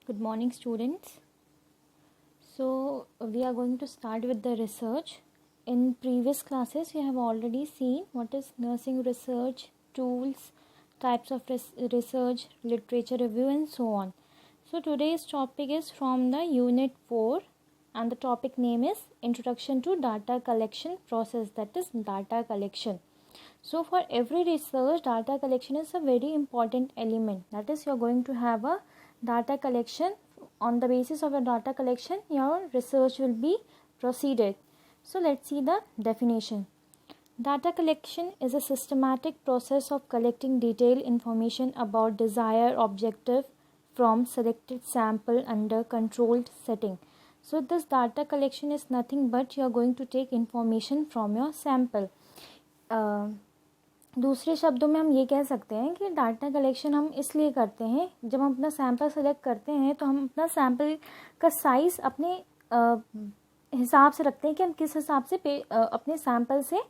Good morning, students. So, we are going to start with the research. In previous classes, we have already seen what is nursing research, tools, types of research, literature review, and so on. So, today's topic is from the Unit 4, and the topic name is Introduction to Data Collection Process, that is data collection. So, for every research, data collection is a very important element. That is, you are going to have a data collection. On the basis of a data collection, your research will be proceeded. So, let's see the definition. Data collection is a systematic process of collecting detailed information about desired objective from selected sample under controlled setting. So, this data collection is nothing but you are going to take information from your sample. दूसरे शब्दों में हम ये कह सकते हैं कि data collection हम इसलिए करते हैं, जब हम अपना सैंपल सेलेक्ट करते हैं तो हम अपना सैंपल का साइज़ अपने हिसाब से रखते हैं कि हम किस हिसाब से अपने सैंपल से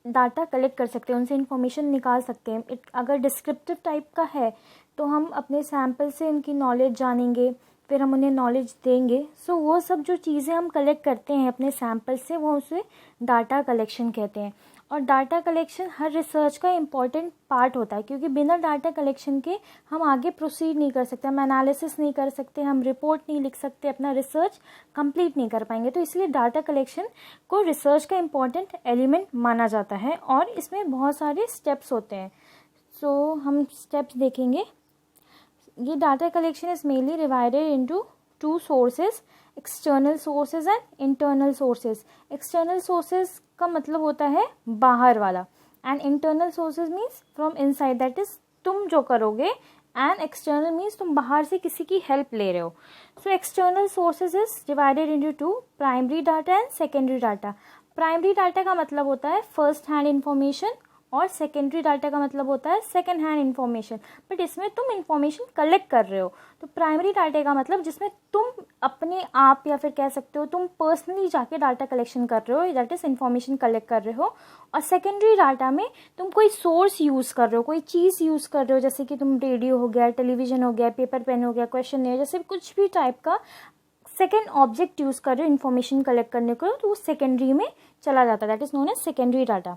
डाटा कलेक्ट कर सकते हैं, उनसे इंफॉर्मेशन निकाल सकते हैं. अगर डिस्क्रिप्टिव टाइप का है तो हम अपने सैंपल से उनकी नॉलेज जानेंगे, फिर हम उन्हें नॉलेज देंगे. सो वो सब जो चीज़ें हम कलेक्ट करते हैं अपने सैंपल से, वो उसे डाटा कलेक्शन कहते हैं. और डाटा कलेक्शन हर रिसर्च का इम्पॉर्टेंट पार्ट होता है, क्योंकि बिना डाटा कलेक्शन के हम आगे प्रोसीड नहीं कर सकते, हम एनालिसिस नहीं कर सकते, हम रिपोर्ट नहीं लिख सकते, अपना रिसर्च कंप्लीट नहीं कर पाएंगे. तो इसलिए डाटा कलेक्शन को रिसर्च का इम्पॉर्टेंट एलिमेंट माना जाता है और इसमें बहुत सारे स्टेप्स होते हैं. सो हम स्टेप्स देखेंगे. ये data collection is mainly divided into two sources, external sources and internal sources. External sources का मतलब होता है बाहर वाला, and internal sources means from inside, that is तुम जो करोगे, एंड एक्सटर्नल मीन्स तुम बाहर से किसी की हेल्प ले रहे हो. So external sources is divided into two, primary data and secondary data. Primary data का मतलब होता है फर्स्ट हैंड इंफॉर्मेशन और सेकेंडरी डाटा का मतलब होता है सेकेंड हैंड इंफॉर्मेशन, बट इसमें तुम इंफॉर्मेशन कलेक्ट कर रहे हो. तो प्राइमरी डाटा का मतलब जिसमें तुम अपने आप, या फिर कह सकते हो तुम पर्सनली जाके डाटा कलेक्शन कर रहे हो, दैट इज इंफॉर्मेशन कलेक्ट कर रहे हो. और सेकेंडरी डाटा में तुम कोई सोर्स यूज़ कर रहे हो, कोई चीज़ यूज़ कर रहे हो, जैसे कि तुम रेडियो हो गया, टेलीविजन हो गया, पेपर पेन हो गया, क्वेश्चन, जैसे कुछ भी टाइप का सेकेंड ऑब्जेक्ट यूज़ कर रहे हो इन्फॉर्मेशन कलेक्ट करने को, तो वो सेकेंडरी में चला जाता है, that is known as secondary data.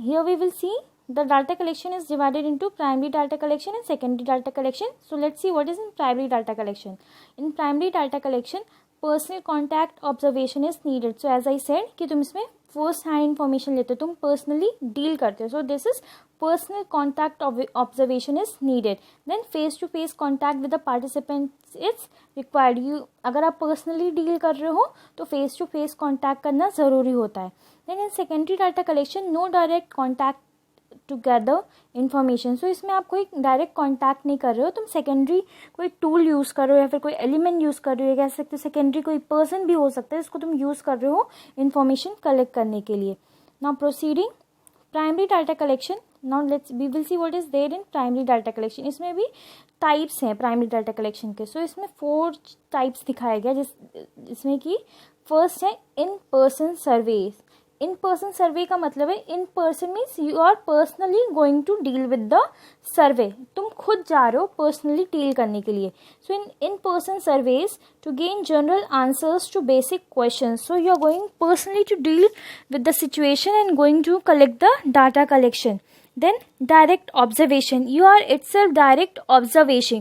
Here we will see the data collection is divided into primary data collection and secondary data collection. So let's see what is in primary data collection. In primary data collection, personal contact observation is needed. So as I said कि तुम इसमें first hand information लेते हो, तुम personally deal करते हो. So this is personal contact observation is needed. Then face to face contact with the participants is required. अगर आप personally deal कर रहे हो तो face to face contact करना ज़रूरी होता है. Then in secondary data collection, no direct contact to gather information. So इसमें आप कोई डायरेक्ट कॉन्टैक्ट नहीं कर रहे हो, तुम सेकेंडरी कोई टूल यूज़ कर रहे हो या फिर कोई एलिमेंट यूज़ कर रहे हो, कह सकते हो सेकेंडरी कोई पर्सन भी हो सकता है, इसको तुम यूज़ कर रहे हो इन्फॉर्मेशन कलेक्ट करने के लिए. Now proceeding primary data collection. Now let's we will see what is there in primary data collection. इसमें भी टाइप्स हैं प्राइमरी डाटा कलेक्शन के. सो इसमें 4 टाइप्स दिखाया गया, जिसमें कि फर्स्ट है in person surveys. In person survey का मतलब है, in person means you are personally going to deal with the survey, तुम खुद जा रहे हो पर्सनली डील करने के लिए. So in person surveys to gain general answers to basic question. So you are going personally to deal with the situation and going to collect the data collection. Then direct observation, you are itself direct observation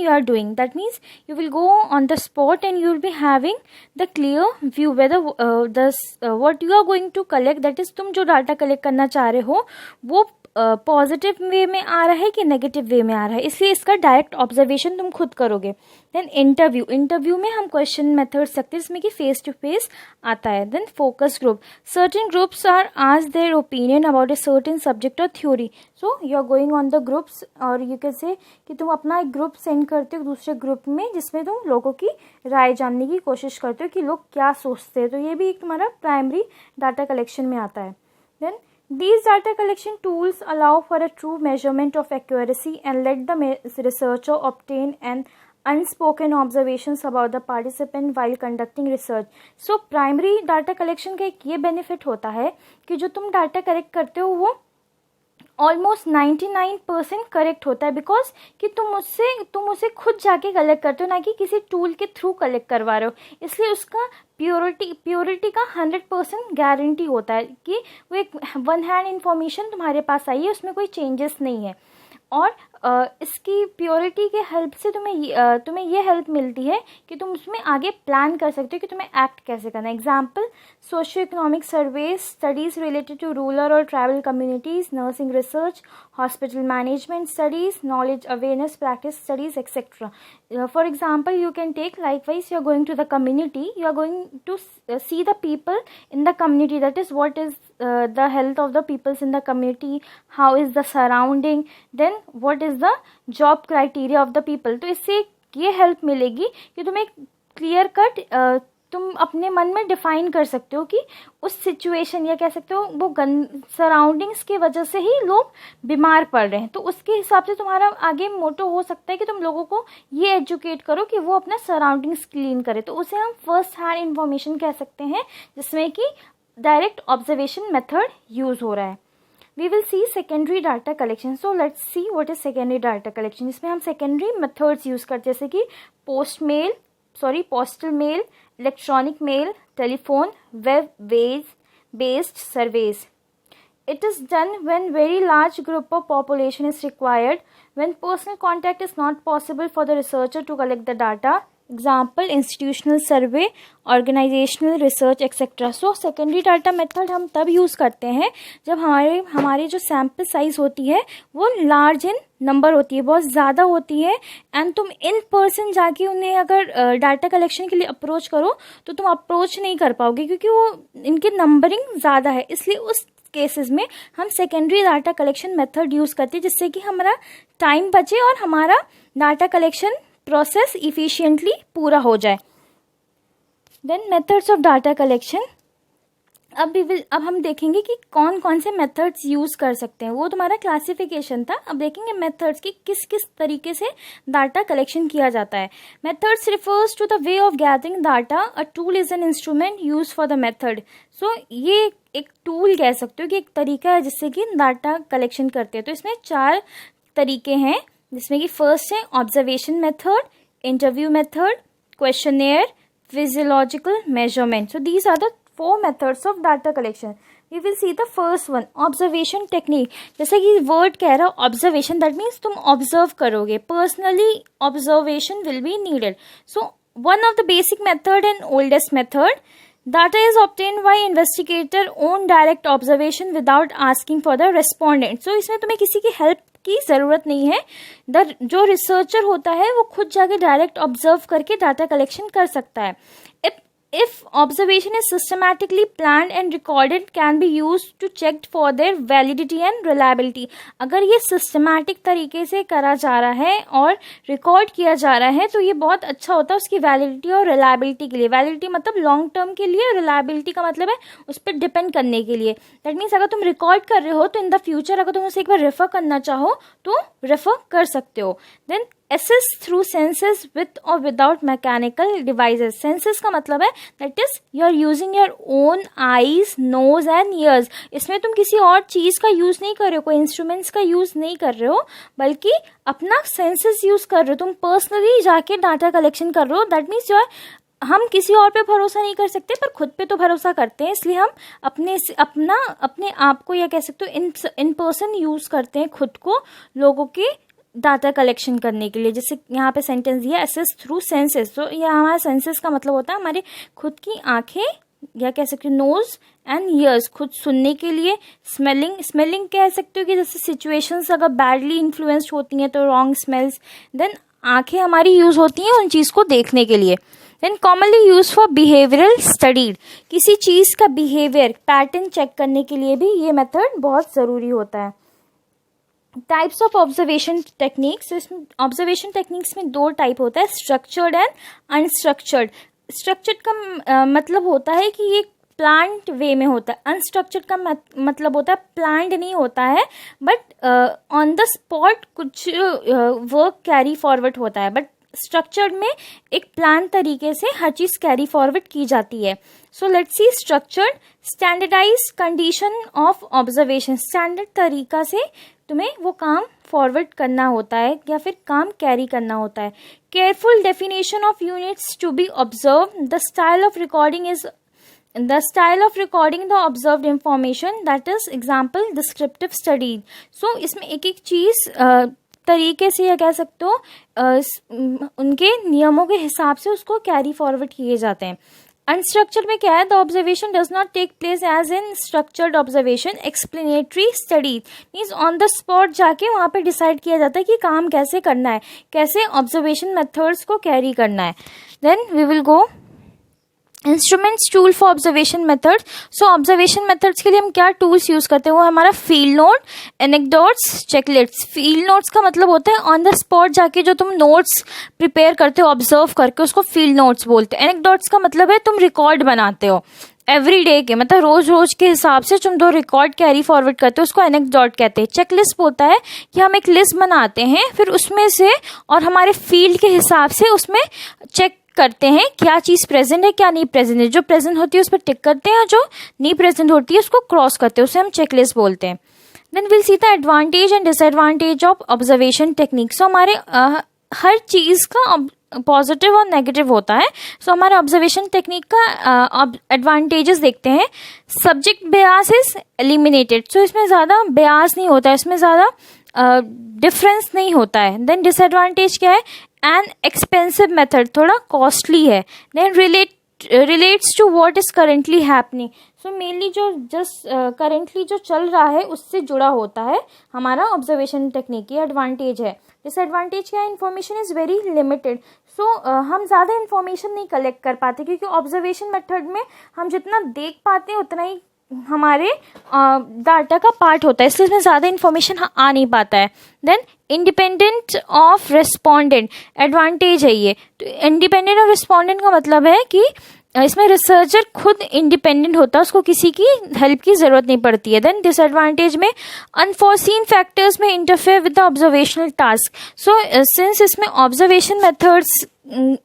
you are doing. That means you will go on the spot and you will be having the clear view whether what you are going to collect, that is तुम जो data collect करना चाह रहे हो वो positive way में आ रहा है कि नेगेटिव वे में आ रहा है, इसलिए इसका डायरेक्ट ऑब्जर्वेशन तुम खुद करोगे. देन इंटरव्यू में हम क्वेश्चन मेथड सकते हैं, इसमें कि फेस टू फेस आता है. Then focus group, certain groups are asked their opinion about a certain subject और theory. So you are going on the groups, और यू कैन से कि तुम अपना एक ग्रुप सेंड करते हो दूसरे ग्रुप में, जिसमें तुम लोगों की राय जानने की कोशिश करते हो कि लोग क्या सोचते हैं. तो ये भी एक तुम्हारा प्राइमरी डाटा कलेक्शन में आता है. Then these data collection tools allow for a true measurement of accuracy and let the researcher obtain an unspoken observations about the participant while conducting research. So primary data collection का एक ये benefit होता है कि जो तुम data collect करते हो वो ऑलमोस्ट 99% करेक्ट होता है, बिकॉज कि तुम उसे खुद जाके कलेक्ट करते हो, ना कि किसी टूल के थ्रू कलेक्ट करवा रहे हो। इसलिए उसका प्योरिटी का 100% गारंटी होता है कि वो एक वन हैंड इन्फॉर्मेशन तुम्हारे पास आई है, उसमें कोई चेंजेस नहीं है। और इसकी प्योरिटी के हेल्प से तुम्हें ये हेल्प मिलती है कि तुम उसमें आगे प्लान कर सकते हो कि तुम्हें एक्ट कैसे करना है। Example, socio economic surveys, studies related to rural और tribal communities, nursing research, hospital management studies, knowledge awareness practice studies, etcetera. For example, you can take likewise, you are going to the community, you are going to see the people in the community, that is what is the health of the peoples in the community, how is the surrounding, then what is the job criteria of the people. तो इससे ये help मिलेगी कि तुम्हें clear cut तुम अपने मन में डिफाइन कर सकते हो कि उस सिचुएशन या कह सकते हो वो सराउंडिंग्स की वजह से ही लोग बीमार पड़ रहे हैं। तो उसके हिसाब से तुम्हारा आगे मोटो हो सकता है कि तुम लोगों को ये एजुकेट करो कि वो अपना सराउंडिंग्स क्लीन करे। तो उसे हम फर्स्ट हैंड इन्फॉर्मेशन कह सकते हैं, जिसमें कि डायरेक्ट ऑब्जर्वेशन मेथड यूज हो रहा है। We will see secondary data collection. So let's see what is secondary data collection. इसमें हम सेकेंडरी मेथड्स यूज करते हैं, जैसे कि postal mail, electronic mail, telephone, web based surveys. It is done when very large group of population is required, when personal contact is not possible for the researcher to collect the data. Example, institutional survey, organizational research, etc. So secondary data method हम तब use करते हैं जब हमारे जो sample size होती है वो लार्ज इन नंबर होती है, बहुत ज़्यादा होती है, एंड तुम इन पर्सन जाके उन्हें अगर डाटा कलेक्शन के लिए अप्रोच करो तो तुम अप्रोच नहीं कर पाओगे, क्योंकि वो इनकी नंबरिंग ज़्यादा है। इसलिए उस केसेस में हम secondary data collection method use करते हैं, जिससे कि हमारा टाइम बचे और हमारा डाटा कलेक्शन प्रोसेस इफिशिएंटली पूरा हो जाए। Then methods of data collection. अब हम देखेंगे कि कौन कौन से मेथड्स यूज़ कर सकते हैं। वो तुम्हारा क्लासिफिकेशन था, अब देखेंगे मेथड्स की किस किस तरीके से डाटा कलेक्शन किया जाता है। Methods refers to the way of gathering data. A tool is an instrument use for the method. So ये एक टूल कह सकते हो कि एक तरीका है जिससे कि डाटा कलेक्शन करते हैं। तो इसमें 4 तरीके हैं, जिसमें कि फर्स्ट है observation method, interview method, questionnaire, physiological measurement. So these are the 4 methods of data collection. We will see the first one, observation technique. जैसे कि वर्ड कह रहा है observation, that means तुम observe करोगे। Personally observation will be needed. So one of the basic method and oldest method, data is obtained by investigator own direct observation without asking for the respondent. So इसमें तुम्हें किसी की help की ज़रूरत नहीं है। जो रिसर्चर होता है वो खुद जाके डायरेक्ट ऑब्जर्व करके डाटा कलेक्शन कर सकता है। If observation is systematically planned and recorded, can be used to check for their validity and reliability. अगर ये सिस्टमैटिक तरीके से करा जा रहा है और रिकॉर्ड किया जा रहा है तो ये बहुत अच्छा होता है उसकी वैलिडिटी और रिलायबिलिटी के लिए। वैलिडिटी मतलब लॉन्ग टर्म के लिए, रिलायबिलिटी का मतलब है उस पर डिपेंड करने के लिए। दैट मीन्स अगर तुम रिकॉर्ड कर रहे हो तो इन द फ्यूचर अगर तुम उसे एक बार रेफर करना चाहो तो रेफर कर सकते हो। Then assess through senses with or without mechanical devices. Senses का मतलब है that is you are using your own eyes, nose and ears. इसमें तुम किसी और चीज़ का यूज़ नहीं कर रहे हो, कोई इंस्ट्रूमेंट्स का यूज़ नहीं कर रहे हो, बल्कि अपना सेंसेस यूज़ कर रहे हो। तुम पर्सनली जाके डाटा कलेक्शन कर रहे हो। दैट मीन्स हम किसी और पे भरोसा नहीं कर सकते पर खुद पे तो भरोसा करते हैं, इसलिए हम अपने आप को या कह सकते हो इन पर्सन यूज़ करते हैं खुद को लोगों के डाटा कलेक्शन करने के लिए। जैसे यहाँ पे सेंटेंस दिया असेस थ्रू सेंसेस। तो ये हमारा सेंसेस का मतलब होता है हमारे खुद की आंखें या कह सकते हो नोज एंड ईयर्स, खुद सुनने के लिए। स्मेलिंग कह सकते हो कि जैसे सिचुएशंस अगर बैडली इन्फ्लुएंस्ड होती हैं तो रॉन्ग स्मेल्स। देन आंखें हमारी यूज होती हैं उन चीज़ को देखने के लिए। Then commonly use for behavioural study, किसी चीज़ का बिहेवियर पैटर्न चेक करने के लिए भी ये मेथड बहुत ज़रूरी होता है। Types of observation techniques. Observation techniques में 2 टाइप होता है, स्ट्रक्चर्ड एंड अनस्ट्रक्चर्ड। स्ट्रक्चर्ड का मतलब होता है कि ये प्लान्ड वे में होता है। अनस्ट्रक्चर्ड का मतलब होता है प्लान्ड नहीं होता है बट ऑन द स्पॉट कुछ वर्क कैरी फॉरवर्ड होता है। बट स्ट्रक्चर्ड में एक प्लान तरीके से हर चीज़ कैरी फॉरवर्ड की जाती है। So let's see structured. Standardise condition of observation, standard तरीका से तुम्हें वो काम फॉरवर्ड करना होता है या फिर काम कैरी करना होता है. Careful definition of units to be observe. The style of recording is the style of recording the observed information, that is example descriptive study. So इसमें एक एक चीज़ तरीके से या कह सकते हो उनके नियमों के हिसाब से उसको कैरी फॉरवर्ड किए जाते हैं. अनस्ट्रक्चर्ड में क्या है, the observation does not take place as in structured observation. Explanatory study means on the spot जाके वहाँ पे डिसाइड किया जाता है कि काम कैसे करना है, कैसे ऑब्जर्वेशन मेथड्स को कैरी करना है. Then we will go instruments tool for observation method. So observation methods के लिए हम क्या टूल्स यूज करते हैं, वो हमारा field note, anecdotes, checklists. Field notes का मतलब होता है ऑन द स्पॉट जाके जो तुम नोट्स प्रिपेयर करते हो ऑब्जर्व करके, उसको फील्ड नोट्स बोलते हैं. एनेक्डोट्स का मतलब है तुम रिकॉर्ड बनाते हो एवरी डे के, मतलब रोज रोज के हिसाब से तुम जो रिकॉर्ड कैरी फॉरवर्ड करते हो उसको एनेक्डोट कहते हैं. चेकलिस्ट होता है कि हम एक लिस्ट बनाते हैं, फिर उसमें से और हमारे फील्ड के हिसाब से उसमें चेक करते हैं क्या चीज़ प्रेजेंट है क्या नहीं प्रेजेंट है. जो प्रेजेंट होती है उस पर टिक करते हैं और जो नहीं प्रेजेंट होती है उसको क्रॉस करते हैं, उसे हम चेकलिस्ट बोलते हैं. Then will see the advantage and disadvantage of observation technique. So हमारे हर चीज़ का पॉजिटिव और नेगेटिव होता है. सो हमारे ऑब्जर्वेशन टेक्निक का एडवांटेजेस देखते हैं. Subject bias is eliminated. So इसमें ज़्यादा बियास नहीं होता है, इसमें ज़्यादा डिफरेंस नहीं होता है. देन डिसएडवांटेज क्या है, एन एक्सपेंसिव मेथड, थोड़ा कॉस्टली है. Then relates to what is currently happening. So mainly जो जस्ट करेंटली जो चल रहा है उससे जुड़ा होता है हमारा ऑब्जर्वेशन टेक्निक. की एडवांटेज है. डिसएडवांटेज क्या है, information is very limited. So हम ज़्यादा इन्फॉर्मेशन नहीं कलेक्ट कर पाते, क्योंकि ऑब्जर्वेशन मेथड में हम जितना देख पाते हैं उतना ही हमारे डाटा का पार्ट होता है, इसलिए इसमें ज़्यादा इन्फॉर्मेशन आ नहीं पाता है. Then independent of respondent, advantage है ये. तो इंडिपेंडेंट ऑफ रिस्पोंडेंट का मतलब है कि इसमें रिसर्चर खुद इंडिपेंडेंट होता है, उसको किसी की हेल्प की ज़रूरत नहीं पड़ती है. देन डिसएडवांटेज में अनफोर्सीन फैक्टर्स में interfere with the observational task. So since इसमें ऑब्जर्वेशन मेथड्स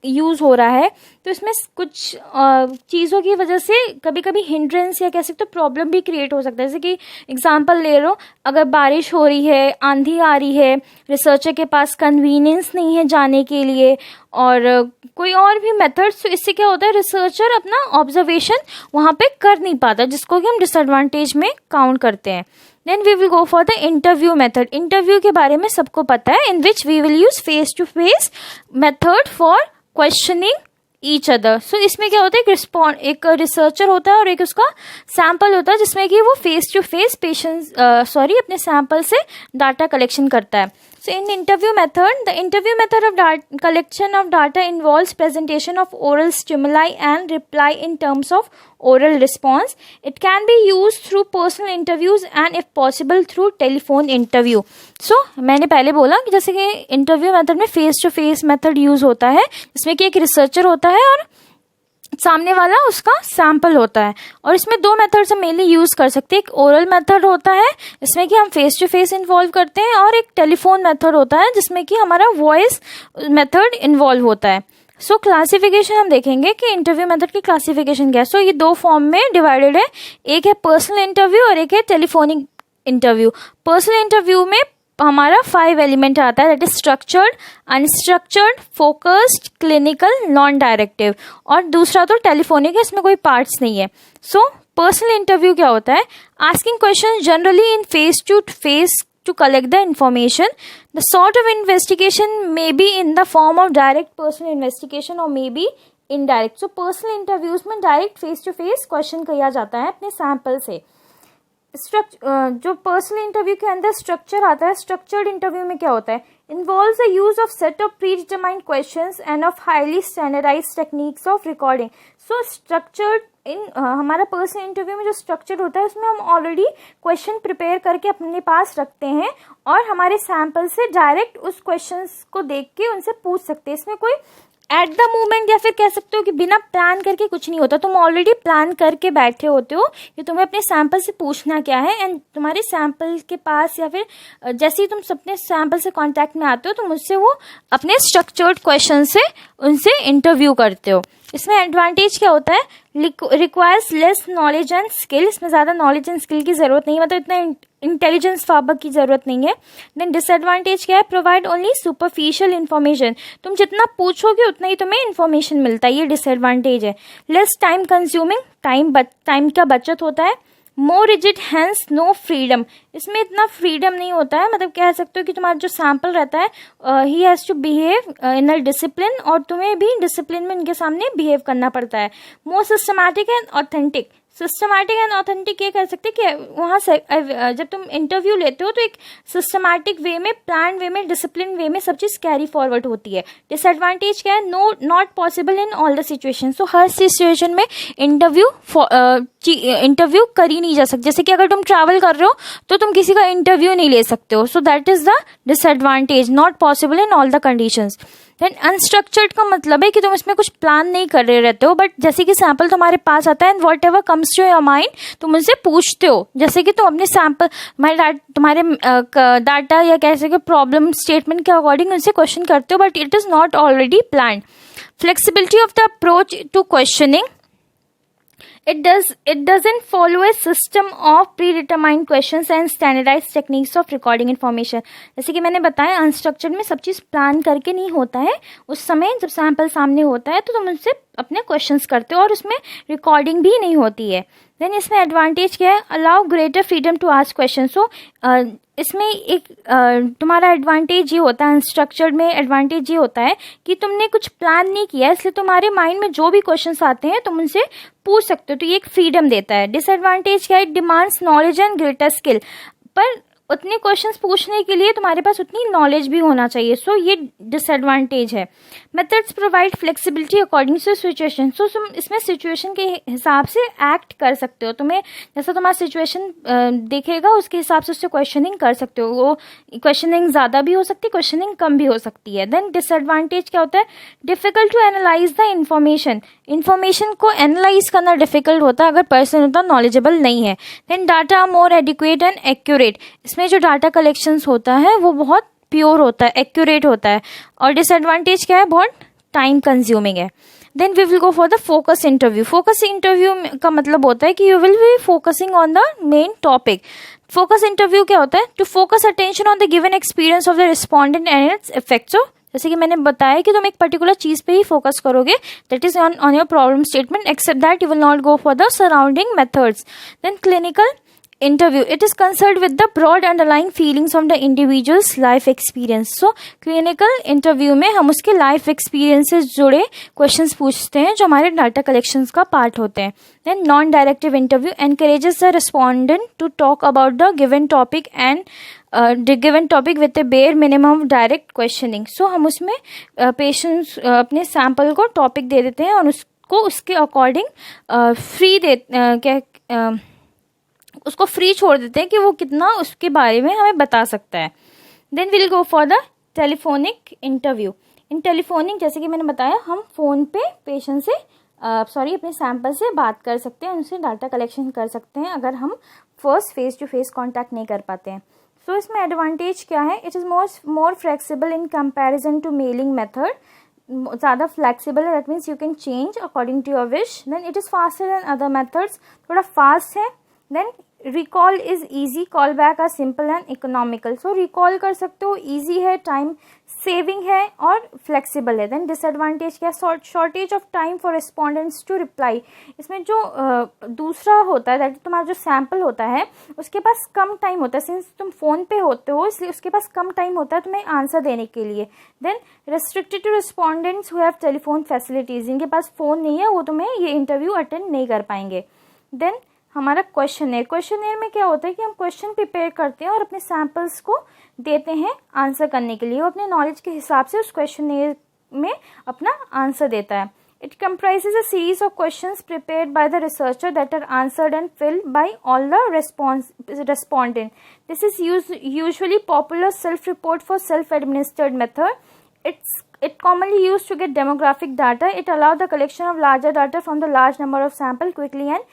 यूज़ हो रहा है तो इसमें कुछ चीज़ों की वजह से कभी कभी हिंड्रेंस या कह सकते हो प्रॉब्लम भी क्रिएट हो सकता है. जैसे कि एग्जांपल ले लो, अगर बारिश हो रही है, आंधी आ रही है, रिसर्चर के पास कन्वीनियंस नहीं है जाने के लिए और कोई और भी मेथड्स, तो इससे क्या होता है रिसर्चर अपना ऑब्जर्वेशन वहाँ पे कर नहीं पाता, जिसको कि हम डिसएडवांटेज में काउंट करते हैं. Then we will go for the interview method. Interview के बारे में सबको पता है, in which we will use face to face method for questioning each other. So इसमें क्या होता है, एक रिसर्चर होता है और एक उसका सैंपल होता है, जिसमें कि वो फेस टू फेस अपने सैंपल से डाटा कलेक्शन करता है. So in interview method, the interview method of collection of data involves presentation of oral stimuli and reply in terms of oral response. It can be used through personal interviews and if possible through telephone interview. So मैंने पहले बोला कि जैसे कि interview method में face to face method use होता है, जिसमें कि एक रिसर्चर होता है और सामने वाला उसका सैंपल होता है. और इसमें दो मेथड्स हम मेनली यूज़ कर सकते हैं. एक ओरल मेथड होता है जिसमें कि हम फेस टू फेस इन्वॉल्व करते हैं, और एक टेलीफोन मेथड होता है जिसमें कि हमारा वॉइस मेथड इन्वॉल्व होता है. सो क्लासिफिकेशन हम देखेंगे कि इंटरव्यू मेथड की क्लासिफिकेशन क्या है. सो ये दो फॉर्म में डिवाइडेड है, एक है पर्सनल इंटरव्यू और एक है टेलीफोनिक इंटरव्यू. पर्सनल इंटरव्यू में हमारा 5 एलिमेंट आता है, that is structured, unstructured, focused, clinical, non directive. और दूसरा तो टेलीफोनिक है, इसमें कोई पार्ट्स नहीं है. सो पर्सनल इंटरव्यू क्या होता है, asking question generally in face to face to collect the information. The sort of investigation may be in the form of direct personal investigation or may be indirect. So personal interviews में direct face to face question किया जाता है अपने sample से. जो personal interview के अंदर structure आता है, स्ट्रक्चर्ड इंटरव्यू में क्या होता है, involves the use of set of predetermined questions and of highly standardised techniques of recording. So structured हमारा पर्सनल इंटरव्यू में जो स्ट्रक्चर होता है उसमें हम ऑलरेडी क्वेश्चन प्रिपेयर करके अपने पास रखते हैं और हमारे सैंपल से डायरेक्ट उस क्वेश्चंस को देख के उनसे पूछ सकते हैं. इसमें कोई एट द मोमेंट या फिर कह सकते हो कि बिना प्लान करके कुछ नहीं होता, तुम ऑलरेडी प्लान करके बैठे होते हो कि तुम्हें अपने सैंपल से पूछना क्या है, एंड तुम्हारे सैंपल के पास या फिर जैसे ही तुम अपने सैंपल से कांटेक्ट में आते हो तुम उससे वो अपने स्ट्रक्चर्ड क्वेश्चन से उनसे इंटरव्यू करते हो. इसमें एडवांटेज क्या होता है, requires less knowledge and skill. इसमें ज़्यादा नॉलेज एंड स्किल की ज़रूरत नहीं, मतलब इतना इंटेलिजेंस फाबक की ज़रूरत नहीं है। देन डिसएडवांटेज क्या है, प्रोवाइड ओनली सुपरफिशियल इन्फॉर्मेशन, तुम जितना पूछोगे उतना ही तुम्हें इन्फॉर्मेशन मिलता है, ये डिसएडवांटेज है। लेस टाइम कंज्यूमिंग, टाइम का बचत होता है। मोर रिजिड हैंस नो फ्रीडम, इसमें इतना फ्रीडम नहीं होता है, मतलब कह सकते हो कि तुम्हारा जो सैम्पल रहता है he has to behave in a discipline, और तुम्हें भी डिसिप्लिन में इनके सामने बिहेव करना पड़ता है। मोर systematic and authentic, systematic and authentic ये कह सकते हैं कि वहाँ से जब तुम इंटरव्यू लेते हो तो एक सिस्टमैटिक वे में, प्लान वे में, डिसिप्लिन वे में सब चीज़ कैरी फॉरवर्ड होती है। डिसएडवांटेज क्या है, no not possible in all the situation, so हर सिचुएशन में इंटरव्यू कर ही नहीं जा सकती। जैसे कि अगर तुम ट्रैवल कर रहे हो तो तुम किसी का इंटरव्यू नहीं ले सकते हो, so that is the disadvantage, not possible in all the conditions. Then unstructured का मतलब है कि तुम इसमें कुछ प्लान नहीं कर रहे रहते हो, बट जैसे कि सैंपल तुम्हारे पास आता है and whatever comes to your mind तुम उनसे पूछते हो, जैसे कि तुम अपने सैंपल तुम्हारे डाटा या कह सके प्रॉब्लम स्टेटमेंट के अकॉर्डिंग उनसे क्वेश्चन करते हो, but it is not already plan. Flexibility of the approach to questioning, it doesn't follow a system of predetermined questions and standardized techniques of recording information। जैसे कि मैंने बताया अनस्ट्रक्चर्ड में सब चीज़ प्लान करके नहीं होता है, उस समय जब सैंपल सामने होता है तो तुम उनसे अपने क्वेश्चंस करते हो और उसमें रिकॉर्डिंग भी नहीं होती है। देन इसमें एडवांटेज क्या है, allow greater freedom to ask question, so इसमें एक तुम्हारा एडवांटेज ये होता है, अनस्ट्रक्चर्ड में एडवांटेज ये होता है कि तुमने कुछ प्लान नहीं किया, इसलिए तुम्हारे माइंड में जो भी क्वेश्चंस आते हैं तुम उनसे पूछ सकते हो, तो ये एक फ्रीडम देता है। डिसएडवांटेज क्या है, demands knowledge and greater skill, पर उतने क्वेश्चंस पूछने के लिए तुम्हारे पास उतनी नॉलेज भी होना चाहिए, सो ये डिसएडवांटेज है। Methods provide flexibility according to situation, so तुम इसमें सिचुएशन के हिसाब से एक्ट कर सकते हो, तुम्हें जैसा तुम्हारा सिचुएशन देखेगा उसके हिसाब से उससे क्वेश्चनिंग कर सकते हो, वो क्वेश्चनिंग ज़्यादा भी हो सकती है, क्वेश्चनिंग कम भी हो सकती है। देन डिसएडवांटेज क्या होता है, difficult to analyse the information को एनालाइज करना डिफिकल्ट होता है अगर पर्सन उतना नॉलेजेबल नहीं है। Then data more adequate and accurate, इसमें जो डाटा कलेक्शंस होता है वो बहुत प्योर होता है, एक्यूरेट होता है। और डिसएडवांटेज क्या है, बहुत टाइम कंज्यूमिंग है। Then we will go for the focus interview. Focus interview का मतलब होता है कि you will be focusing on the main topic. Focus interview क्या होता है, to focus attention on the given experience of the respondent and its effects. जैसे कि मैंने बताया कि तुम एक पर्टिकुलर चीज पे ही फोकस करोगे, that is on your problem statement, except that you will not go for the surrounding methods. Then clinical interview, it is concerned with the broad underlying feelings of the individual's life experience. So clinical interview में हम उसके life experience से जुड़े questions पूछते हैं जो हमारे data collections का पार्ट होते हैं। Then non directive interview encourages the respondent to talk about the given topic and given topic with a bare minimum direct questioning. So हम उसमें पेशेंट्स अपने सैंपल को टॉपिक दे देते हैं और उसको उसके अकॉर्डिंग उसको फ्री छोड़ देते हैं कि वो कितना उसके बारे में हमें बता सकता है। Then will go for the telephonic interview. In telephonic, जैसे कि मैंने बताया, हम फ़ोन पे पेशेंट से अपने सैंपल से बात कर सकते हैं, उनसे डाटा कलेक्शन कर सकते हैं अगर हम first face to face contact नहीं कर पाते हैं। सो इसमें एडवांटेज क्या है, it is more flexible in comparison to mailing method, ज़्यादा फ्लेक्सिबल है, that means you can change according to your wish. Then it is faster than other methods, थोड़ा फास्ट है। Then recall is easy, call back are simple and economical, so recall कर सकते हो, easy है, time saving है और flexible है। Then disadvantage क्या है, shortage of time for respondents to reply. इसमें जो दूसरा होता है, दैट तुम्हारा जो सैंपल होता है उसके पास कम टाइम होता है, सिंस तुम फोन पे होते हो इसलिए उसके पास कम टाइम होता है तुम्हें आंसर देने के लिए। Then restricted to respondents who have telephone facilities, जिनके पास फ़ोन नहीं है वो तुम्हें ये इंटरव्यू अटेंड नहीं कर पाएंगे। देन हमारा क्वेश्चनेयर में क्या होता है कि हम क्वेश्चन प्रिपेयर करते हैं और अपने सैंपल्स को देते हैं आंसर करने के लिए, वो अपने नॉलेज के हिसाब से उस क्वेश्चनेयर में अपना आंसर देता है। It comprises a series of questions prepared by the researcher that are answered and filled by all the respondent. This is usually popular self-report for self-administered method. It commonly used to get demographic data. It allows the collection of larger data from the large number of sample quickly and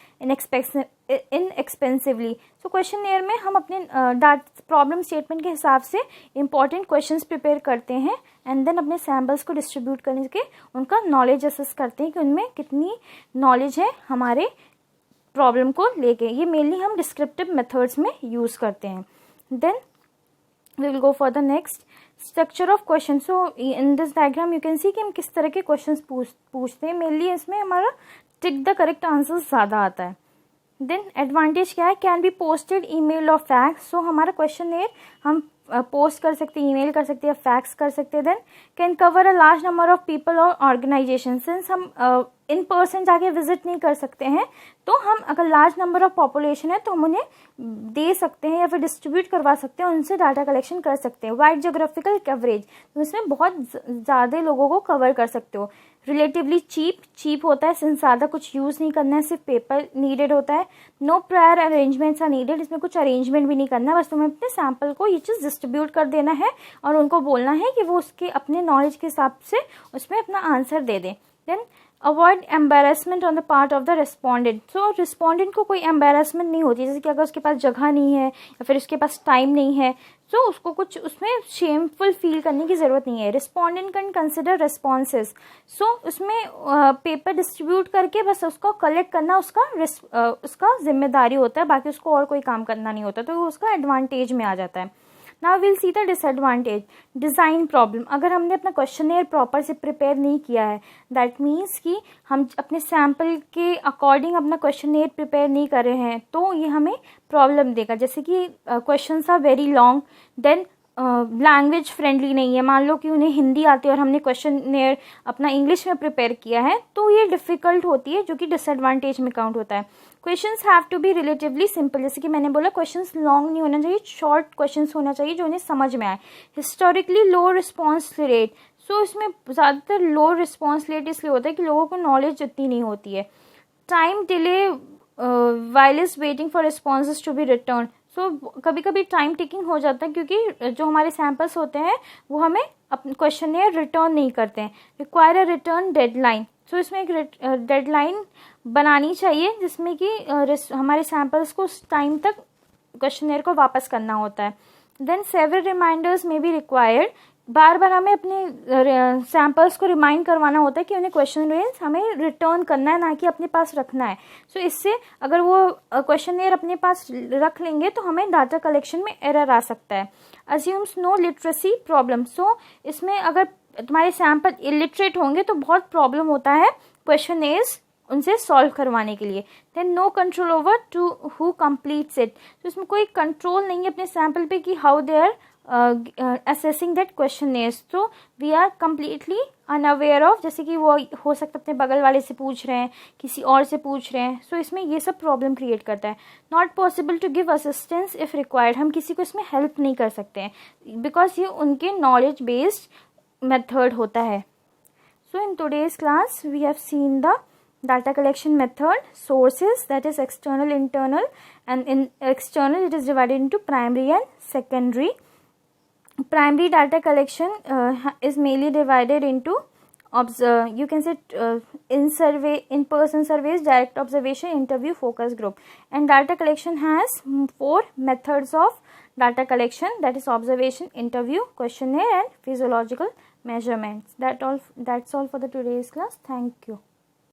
inexpensively. So questionnaire में हम अपने problem statement के हिसाब से important questions prepare करते हैं and then अपने samples को डिस्ट्रीब्यूट करने के उनका नॉलेज असेस करते हैं कि उनमें कितनी नॉलेज है हमारे प्रॉब्लम को लेके। ये मेनली हम डिस्क्रिप्टिव मेथड्स में यूज़ करते हैं। Then we will go for the next structure of question. So in this diagram you can see कि हम किस तरह के क्वेश्चन पूछते हैं। मेनली इसमें हमारा टिक द करेक्ट आंसर ज़्यादा आता है। देन एडवांटेज क्या है, कैन बी पोस्टेड ईमेल और फैक्स। सो हमारा क्वेश्चन हम पोस्ट कर सकते हैं, ईमेल कर सकते हैं, फैक्स कर सकते हैं। Then can cover a large number of people और ऑर्गेनाइजेशन। सिंस हम इन पर्सन जाके विजिट नहीं कर सकते हैं, तो हम अगर लार्ज नंबर ऑफ पॉपुलेशन है तो हम उन्हें दे सकते हैं या फिर डिस्ट्रीब्यूट करवा सकते हैं, उनसे डाटा कलेक्शन कर सकते हैं। वाइड जोग्राफिकल कवरेज, तो इसमें बहुत ज़्यादा लोगों को कवर कर सकते हो। रिलेटिवली चीप होता है, सिंस ज़्यादा कुछ यूज़ नहीं करना है, सिर्फ पेपर नीडेड होता है। No prior arrangements are needed, इसमें कुछ अरेंजमेंट भी नहीं करना, बस तुम्हें अपने सैम्पल को ये चीज़ डिस्ट्रीब्यूट कर देना है और उनको बोलना है कि वो उसके अपने नॉलेज के हिसाब से उसमें अपना आंसर दे दें। Then avoid embarrassment on the part of the respondent. So respondent को कोई एम्बेरसमेंट नहीं होती, जैसे कि अगर उसके पास जगह नहीं है या फिर उसके पास टाइम नहीं है, तो उसको कुछ उसमें शेमफुल फील करने की ज़रूरत नहीं है। Respondent can consider responses. So उसमें पेपर डिस्ट्रीब्यूट करके बस उसको कलेक्ट करना उसका जिम्मेदारी होता है, बाकी उसको और कोई काम करना नहीं होता, तो वो उसका एडवांटेज में आ जाता है। Now will see the disadvantage. Design problem, अगर हमने अपना क्वेश्चनेयर प्रॉपर से प्रिपेयर नहीं किया है, दैट मीन्स कि हम अपने सैम्पल के अकॉर्डिंग अपना क्वेश्चनेयर प्रिपेयर नहीं कर रहे हैं, तो ये हमें प्रॉब्लम देगा। जैसे कि questions are very long, then language friendly नहीं है। मान लो कि उन्हें हिंदी आती है और हमने क्वेश्चनेयर अपना इंग्लिश में प्रिपेयर किया है, तो ये डिफ़िकल्ट होती है, जो कि डिसएडवांटेज में काउंट होता है। Questions have to be relatively simple, जैसे कि मैंने बोला क्वेश्चंस लॉन्ग नहीं होना चाहिए, शॉर्ट क्वेश्चंस होना चाहिए जो उन्हें समझ में आए। हिस्टोरिकली लो रिस्पॉन्स रेट, सो इसमें ज़्यादातर लो रिस्पॉन्स रेट इसलिए होता है कि लोगों को नॉलेज इतनी नहीं होती है। Time delay while is waiting for responses to be return. So कभी कभी टाइम टेकिंग हो जाता है, क्योंकि जो हमारे सैम्पल्स होते हैं वो हमें अपने क्वेश्चनेयर रिटर्न नहीं करते हैं। रिक्वायर अ रिटर्न डेडलाइन, सो इसमें एक डेडलाइन बनानी चाहिए जिसमें कि हमारे सैम्पल्स को उस टाइम तक क्वेश्चनेयर को वापस करना होता है। देन सेवरल रिमाइंडर्स में बी रिक्वायर्ड, बार बार हमें अपने सैम्पल्स को रिमाइंड करवाना होता है कि उन्हें क्वेश्चनेयर हमें रिटर्न करना है, ना कि अपने पास रखना है। सो इससे अगर वो क्वेश्चनेयर अपने पास रख लेंगे तो हमें डाटा कलेक्शन में एरर आ सकता है। अज्यूम्स नो लिटरेसी प्रॉब्लम, सो इसमें अगर तुम्हारे सैम्पल इलिटरेट होंगे तो बहुत प्रॉब्लम होता है क्वेश्चनेयर्स उनसे सॉल्व करवाने के लिए। Then no control over to who completes it, तो इसमें कोई कंट्रोल नहीं है अपने सैम्पल पे कि how they are assessing that questionnaires. तो we are completely unaware of, जैसे कि वो हो सकता है अपने बगल वाले से पूछ रहे हैं, किसी और से पूछ रहे हैं, सो इसमें ये सब प्रॉब्लम क्रिएट करता है। Not possible to give assistance if required, हम किसी को इसमें हेल्प नहीं कर सकते हैं बिकॉज ये उनके नॉलेज बेस्ड मेथड होता है। So in today's class we have seen the data collection method, sources, that is external, internal, and in external it is divided into primary and secondary. Primary data collection is mainly divided into you can say in person surveys, direct observation, interview, focus group. And data collection has 4 methods of data collection, that is observation, interview, questionnaire, and physiological measurements. That's all for the today's class. Thank you.